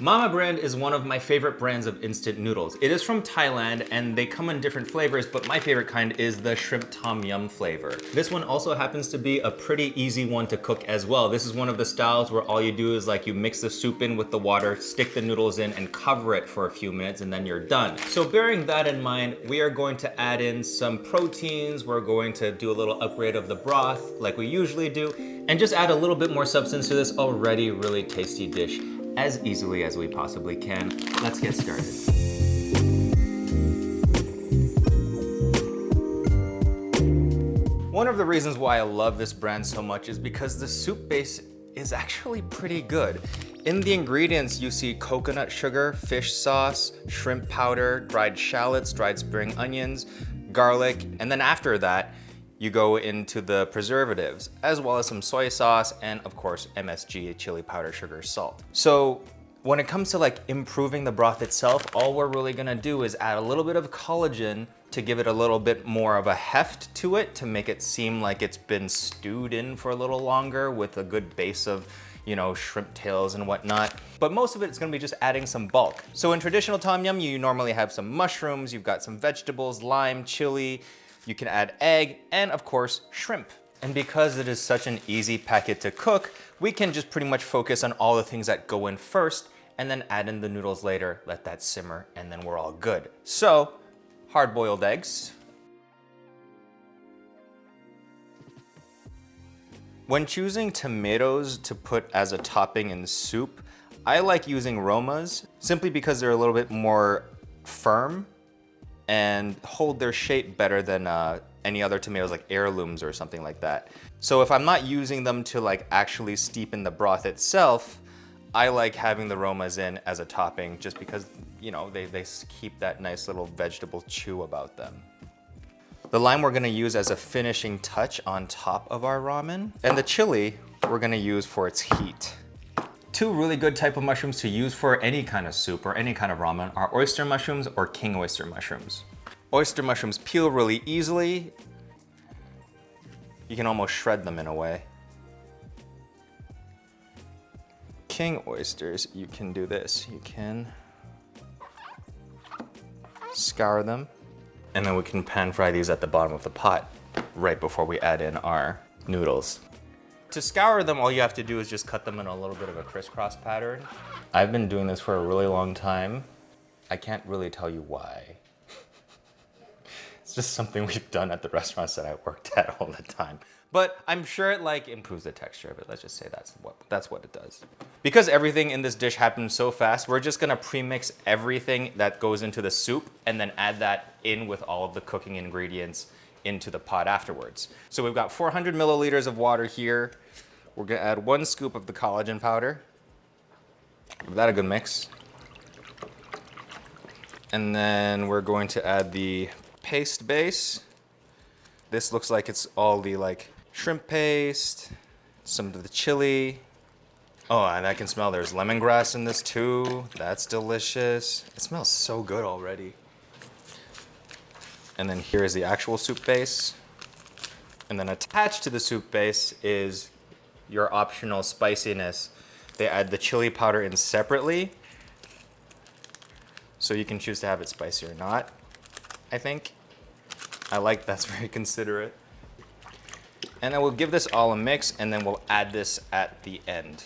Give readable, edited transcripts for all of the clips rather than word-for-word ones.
Mama brand is one of my favorite brands of instant noodles. It is from Thailand and they come in different flavors, but my favorite kind is the shrimp tom yum flavor. This one also happens to be a pretty easy one to cook as well. This is one of the styles where all you do is like you mix the soup in with the water, stick the noodles in and cover it for a few minutes and then you're done. So bearing that in mind, we are going to add in some proteins. We're going to do a little upgrade of the broth like we usually do and just add a little bit more substance to this already really tasty dish as easily as we possibly can. Let's get started. One of the reasons why I love this brand so much is because the soup base is actually pretty good. In the ingredients, you see coconut sugar, fish sauce, shrimp powder, dried shallots, dried spring onions, garlic, and then after that, you go into the preservatives, as well as some soy sauce and of course MSG, chili powder, sugar, salt. So when it comes to like improving the broth itself, all we're really gonna do is add a little bit of collagen to give it a little bit more of a heft to it, to make it seem like it's been stewed in for a little longer with a good base of, you know, shrimp tails and whatnot. But most of it is gonna be just adding some bulk. So in traditional tom yum, you normally have some mushrooms, you've got some vegetables, lime, chili, you can add egg, and of course, shrimp. And because it is such an easy packet to cook, we can just pretty much focus on all the things that go in first and then add in the noodles later, let that simmer, and then we're all good. So, hard-boiled eggs. When choosing tomatoes to put as a topping in soup, I like using Romas simply because they're a little bit more firm and hold their shape better than any other tomatoes like heirlooms or something like that. So if I'm not using them to like actually steep in the broth itself, I like having the Romas in as a topping just because, you know, they keep that nice little vegetable chew about them. The lime we're gonna use as a finishing touch on top of our ramen, and the chili we're gonna use for its heat. Two really good type of mushrooms to use for any kind of soup or any kind of ramen are oyster mushrooms or king oyster mushrooms. Oyster mushrooms peel really easily. You can almost shred them in a way. King oysters, you can do this. You can scour them, and then we can pan fry these at the bottom of the pot right before we add in our noodles. To scour them, all you have to do is just cut them in a little bit of a crisscross pattern. I've been doing this for a really long time. I can't really tell you why. It's just something we've done at the restaurants that I worked at all the time. But I'm sure it like improves the texture of it. Let's just say that's what it does. Because everything in this dish happens so fast, we're just gonna pre-mix everything that goes into the soup and then add that in with all of the cooking ingredients into the pot afterwards. So we've got 400 milliliters of water here. We're gonna add 1 scoop of the collagen powder. Give that a good mix. And then we're going to add the paste base. This looks like it's all the like shrimp paste, some of the chili. Oh, and I can smell there's lemongrass in this too. That's delicious. It smells so good already. And then here is the actual soup base. And then attached to the soup base is your optional spiciness. They add the chili powder in separately. So you can choose to have it spicy or not, I think. I like that's very considerate. And then we'll give this all a mix and then we'll add this at the end.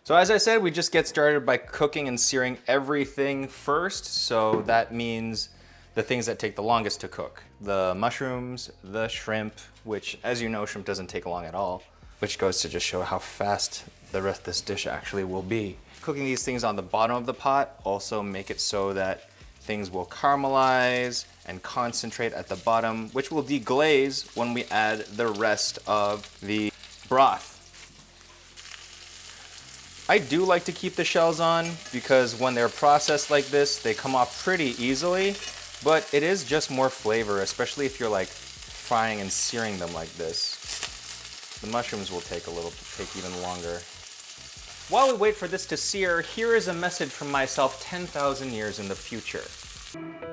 So as I said, we just get started by cooking and searing everything first. So that means the things that take the longest to cook. The mushrooms, the shrimp, which as you know, shrimp doesn't take long at all, which goes to just show how fast the rest of this dish actually will be. Cooking these things on the bottom of the pot also make it so that things will caramelize and concentrate at the bottom, which will deglaze when we add the rest of the broth. I do like to keep the shells on because when they're processed like this, they come off pretty easily, but it is just more flavor, especially if you're like frying and searing them like this. The mushrooms will take even longer. While we wait for this to sear, here is a message from myself 10,000 years in the future.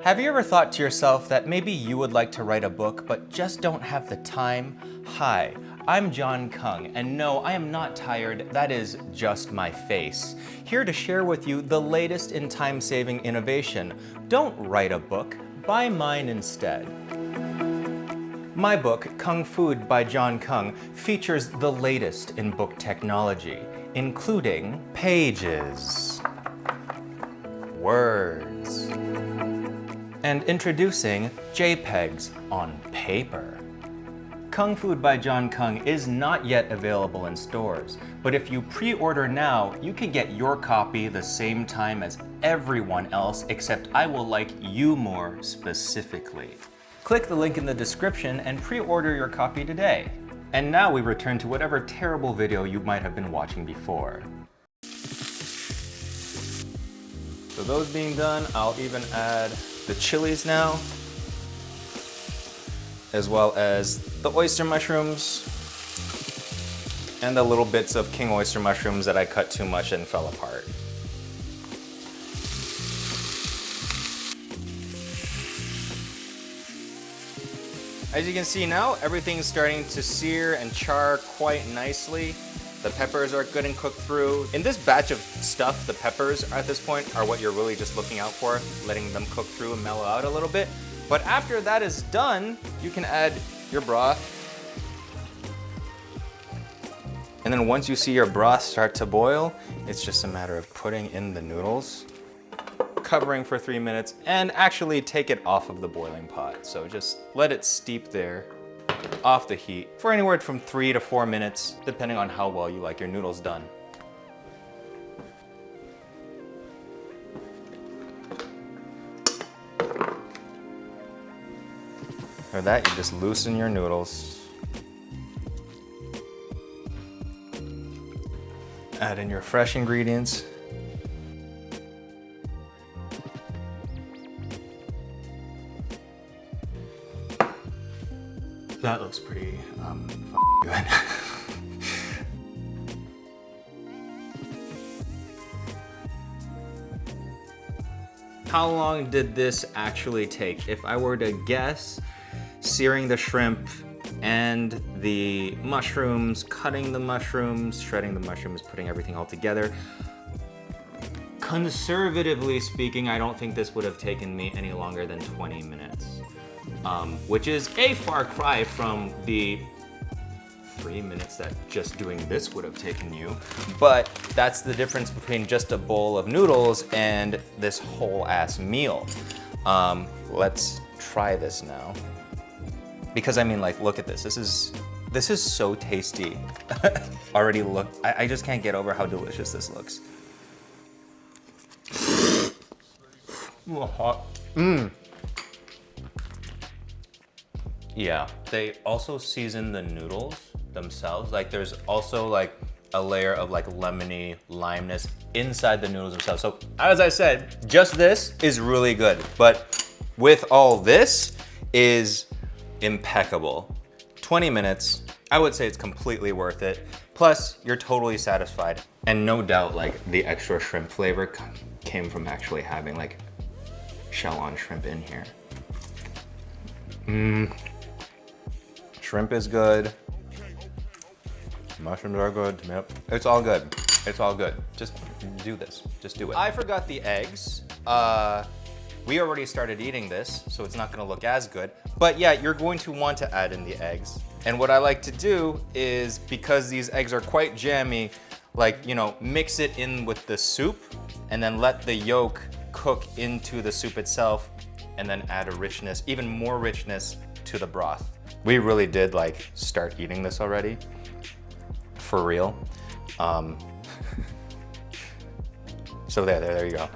Have you ever thought to yourself that maybe you would like to write a book but just don't have the time? Hi, I'm John Kung, and no, I am not tired, that is just my face. Here to share with you the latest in time-saving innovation. Don't write a book, buy mine instead. My book, Kung Food by John Kung, features the latest in book technology, including pages, words, and introducing JPEGs on paper. Kung Food by John Kung is not yet available in stores, but if you pre-order now, you can get your copy the same time as everyone else, except I will like you more specifically. Click the link in the description and pre-order your copy today. And now we return to whatever terrible video you might have been watching before. So those being done, I'll even add the chilies now, as well as the oyster mushrooms and the little bits of king oyster mushrooms that I cut too much and fell apart. As you can see now, everything's starting to sear and char quite nicely. The peppers are good and cooked through. In this batch of stuff, the peppers at this point are what you're really just looking out for, letting them cook through and mellow out a little bit. But after that is done, you can add your broth. And then once you see your broth start to boil, it's just a matter of putting in the noodles, covering for 3 minutes, and actually take it off of the boiling pot. So just let it steep there, off the heat, for anywhere from 3 to 4 minutes, depending on how well you like your noodles done. For that, you just loosen your noodles. Add in your fresh ingredients. That looks pretty good. How long did this actually take? If I were to guess, searing the shrimp and the mushrooms, cutting the mushrooms, shredding the mushrooms, putting everything all together, conservatively speaking, I don't think this would have taken me any longer than 20 minutes. Which is a far cry from the 3 minutes that just doing this would have taken you. But that's the difference between just a bowl of noodles and this whole ass meal. Let's try this now. Because I mean, like, look at this. This is so tasty. Already look, I just can't get over how delicious this looks. Mmm. Yeah, they also season the noodles themselves. Like there's also like a layer of like lemony limeness inside the noodles themselves. So as I said, just this is really good, but with all this is impeccable. 20 minutes, I would say it's completely worth it. Plus you're totally satisfied. And no doubt like the extra shrimp flavor came from actually having like shell on shrimp in here. Mmm. Shrimp is good. Mushrooms are good. Yep. It's all good. It's all good. Just do this. Just do it. I forgot the eggs. We already started eating this, so it's not gonna look as good. But yeah, you're going to want to add in the eggs. And what I like to do is, because these eggs are quite jammy, like, you know, mix it in with the soup and then let the yolk cook into the soup itself and then add a richness, even more richness to the broth. We really did like start eating this already, for real. So there you go.